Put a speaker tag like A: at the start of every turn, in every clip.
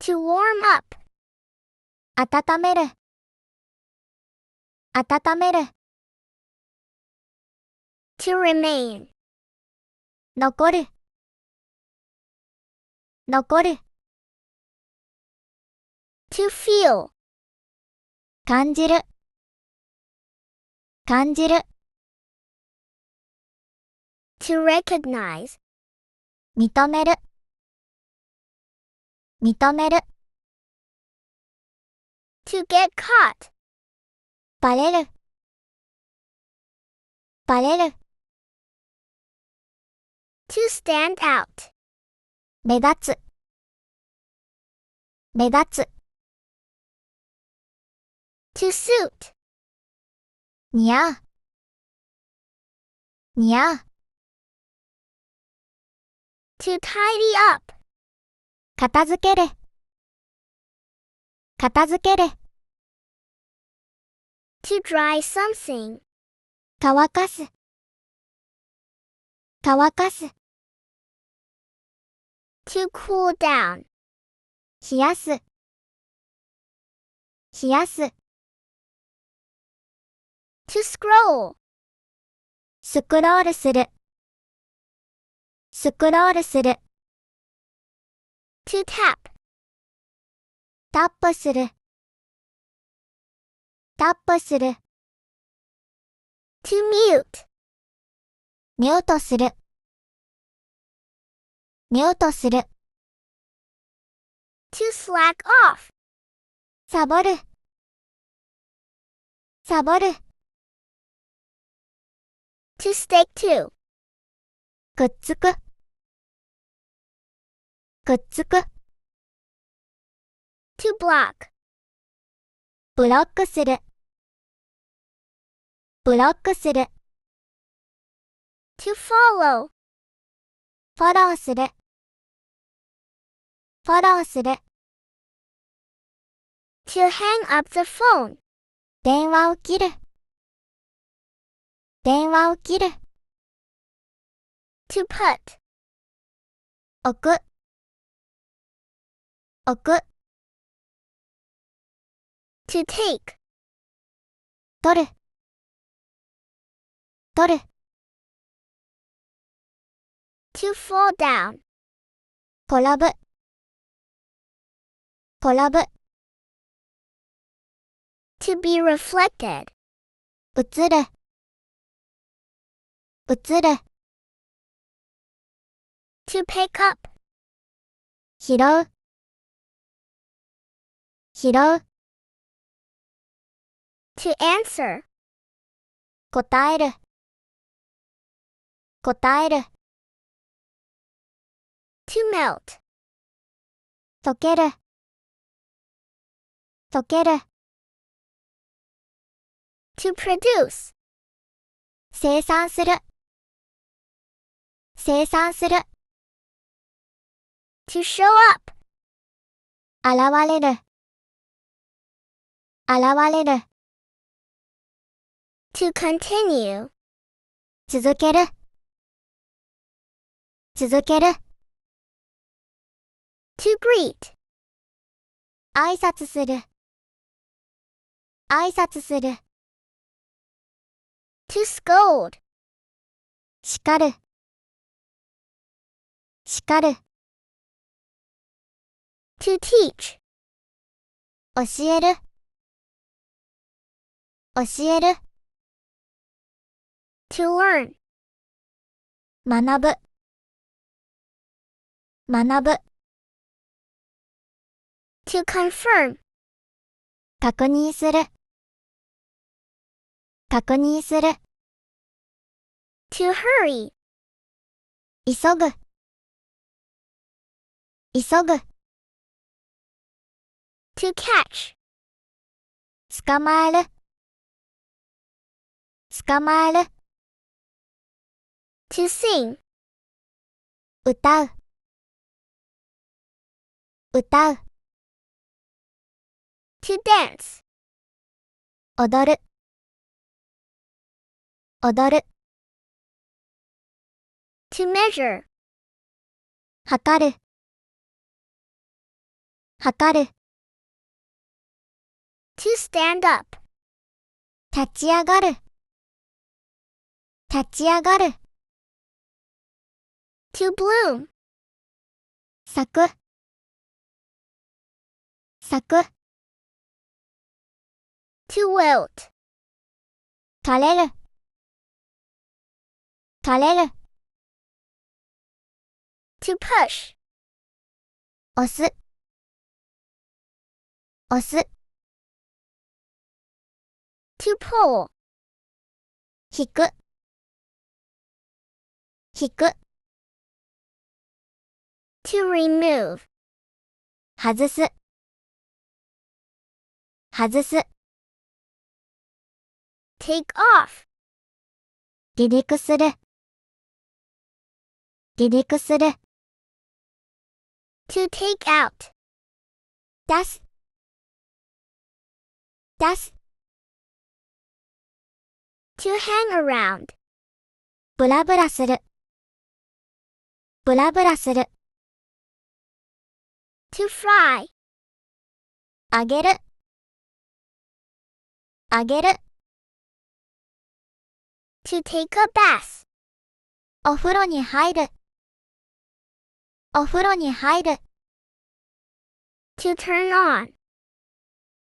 A: To warm up.
B: 温める。温める。
A: To remain.
B: 残る。残る。
A: To feel.
B: 感じる。感じる。
A: To recognize.
B: 認める。認める。
A: To get caught.
B: バレる。バレる。
A: To stand out.
B: 目立つ。目立つ。
A: To suit.
B: 似合う。似合う。
A: To tidy up.
B: 片付ける。片付ける。
A: To dry something.
B: 乾かす。乾かす。
A: To cool down.
B: 冷やす。冷やす。
A: To scroll.
B: スクロールする。スクロールする。
A: To tap.
B: タップする。タップする。
A: To mute.
B: ミュートする。ミュートする。
A: To slack off.
B: サボる。サボる。
A: To stick to.
B: くっつく。くっつく。
A: To block.
B: ブロックする。ブロックする。
A: To follow.
B: フォローする。フォローする。
A: To hang up the phone.
B: 電話を切る。電話を切る。
A: To put.
B: 置く。置く。
A: To take.
B: 取る。取る。
A: To fall down.
B: 転ぶ。転ぶ。
A: To be reflected.
B: 映る。映る。
A: To pick up.
B: 拾う。拾う。
A: To answer.
B: 答える。答える。
A: To melt.
B: 溶ける。溶ける。
A: To produce.
B: 生産する。生産する。
A: To show up.
B: 現れる。現れる。
A: To continue.
B: 続ける。続ける。
A: To greet.
B: 挨拶する。挨拶する。
A: To scold.
B: 叱る。叱る。
A: To teach.
B: 教える。教える。
A: To learn.
B: 学ぶ。学ぶ。
A: To confirm.
B: 確認する。確認する。
A: To hurry.
B: 急ぐ。急ぐ。
A: To catch.
B: 捕まえる。捕まえる。
A: To sing.
B: 歌う。歌う。
A: To dance.
B: 踊る。踊る。
A: To measure.
B: 測る。測る、
A: To stand up.
B: 立ち上がる、立ち上がる、
A: To bloom.
B: 咲く、咲く、
A: To wilt.
B: 枯れる、枯れる、
A: To push.
B: 押す、押す、
A: To pull.
B: 引く、引く、
A: To remove.
B: 外す、外す、
A: Take off.
B: 離陸する、離陸する、
A: To take out.
B: 出す、出す、
A: To hang around.
B: ブラブラする、ブラブラする、
A: To fry.
B: あげる、あげる、
A: To take a bath.
B: お風呂に入る、お風呂に入る、
A: To turn on.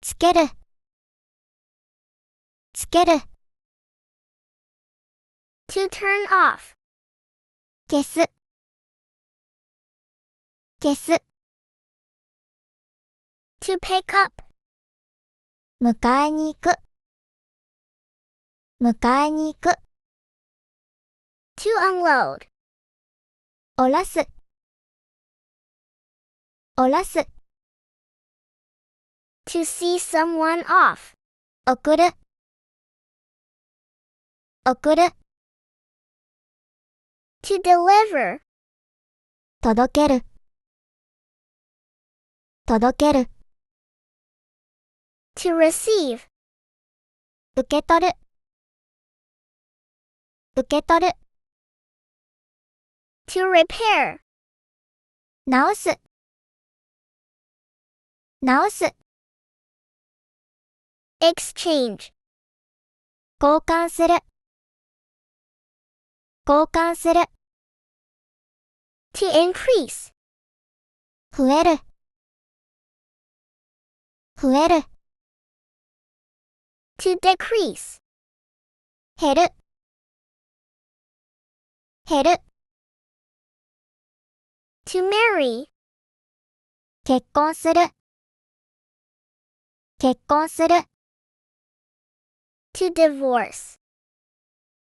B: つける、つける、
A: To turn off.
B: 消す、消す、
A: To pick up.
B: 迎えに行く、迎えに行く、
A: To unload.
B: おらす、おらす、
A: To see someone off.
B: 送る、送る、
A: To deliver.
B: 届ける、届ける、
A: To receive.
B: 受け取る、受け取る、
A: To repair.
B: 直す、直す、
A: Exchange.
B: 交換する、交換する、
A: To increase.
B: 増える、増える、
A: To decrease.
B: 減る、減る、
A: To marry.
B: 結婚する、結婚する、
A: To divorce.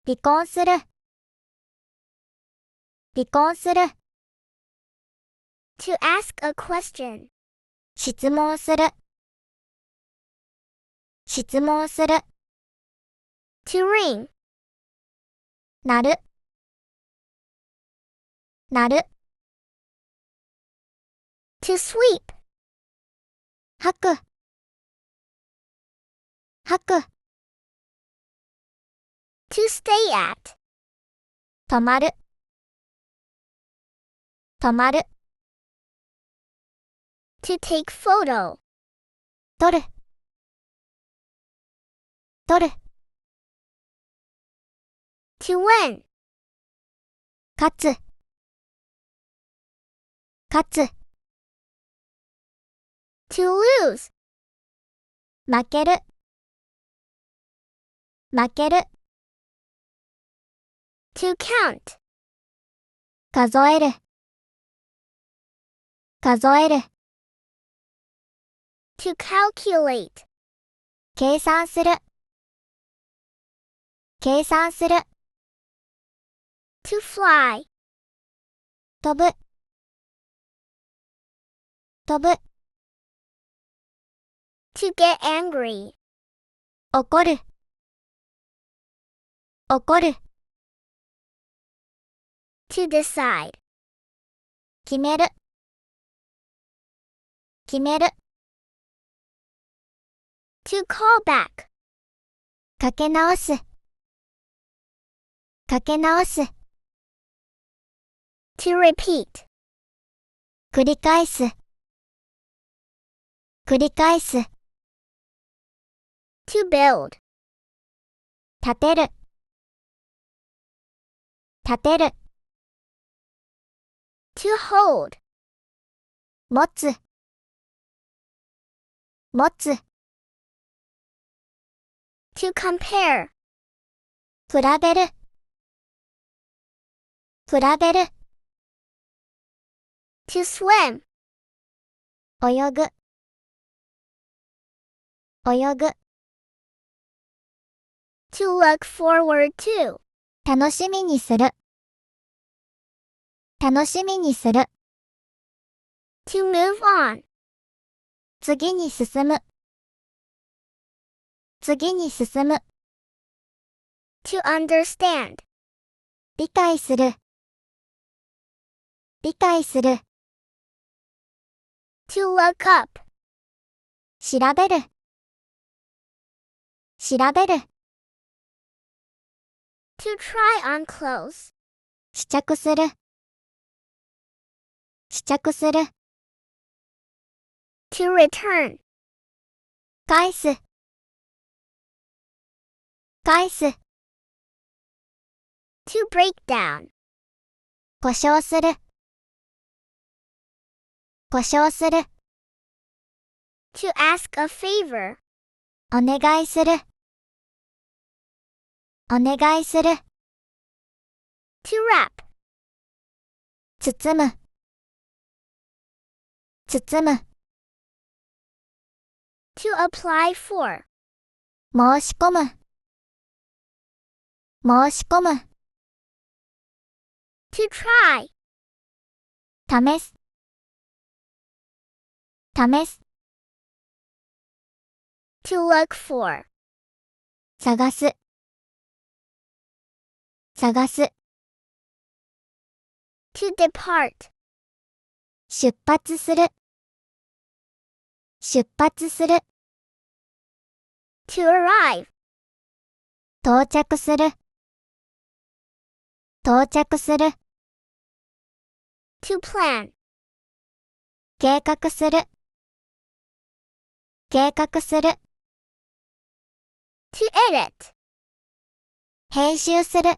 B: 離婚する、離婚する、
A: To ask a question.
B: 質問する、質問する、
A: To ring.
B: なる、なる、
A: To sweep.
B: 吐く、吐く、
A: To stay at.
B: 止まる、止まる、
A: To take photo.
B: 撮る、撮る、
A: To win.
B: 勝つ、勝つ、
A: To lose.
B: 負ける、負ける、
A: To count.
B: 数える、数える、
A: To calculate.
B: 計算する、計算する、
A: To fly.
B: 飛ぶ、飛ぶ、
A: To get angry.
B: 怒る、怒る、
A: To decide.
B: 決める、決める、
A: To call back.
B: かけ直す、かけ直す、
A: To repeat.
B: 繰り返す、繰り返す。
A: To build.
B: 立てる。立てる。
A: To hold.
B: 持つ。持つ。
A: To compare.
B: 比べる。比べる。
A: To swim.
B: 泳ぐ。泳ぐ。
A: To look forward to.
B: 楽しみにする。楽しみにする。
A: To move on.
B: 次に進む。次に進む。
A: To understand.
B: 理解する。理解する。
A: To look up.
B: 調べる。調べる。
A: To try on clothes.
B: 試着する。試着する。
A: To return.
B: 返す。返す。
A: To break down.
B: 故障する。故障する。
A: To ask a favor.
B: お願いする。お願いする。
A: To wrap.
B: 包む。包む。
A: To apply for.
B: 申し込む。申し込む。
A: To try.
B: 試す。試す。
A: To look for.
B: 探す。探す。
A: To depart.
B: 出発する。出発する。
A: To arrive.
B: 到着する。到着する。
A: To plan.
B: 計画する。計画する。
A: To edit.
B: 編集する。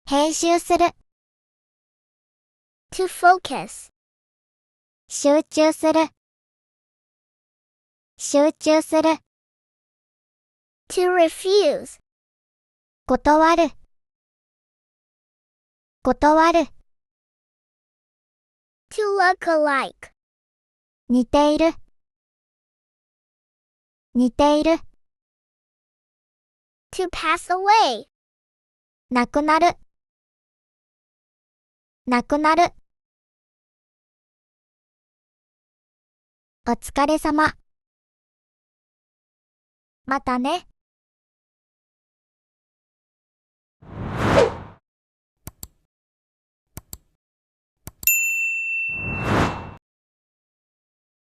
B: 編集する。
A: To focus.
B: 集中する。集中する。
A: To refuse.
B: 断る。断る。
A: To look alike.
B: 似ている。似ている。
A: To pass away.
B: なくなる。なくなる。お疲れ様。またね。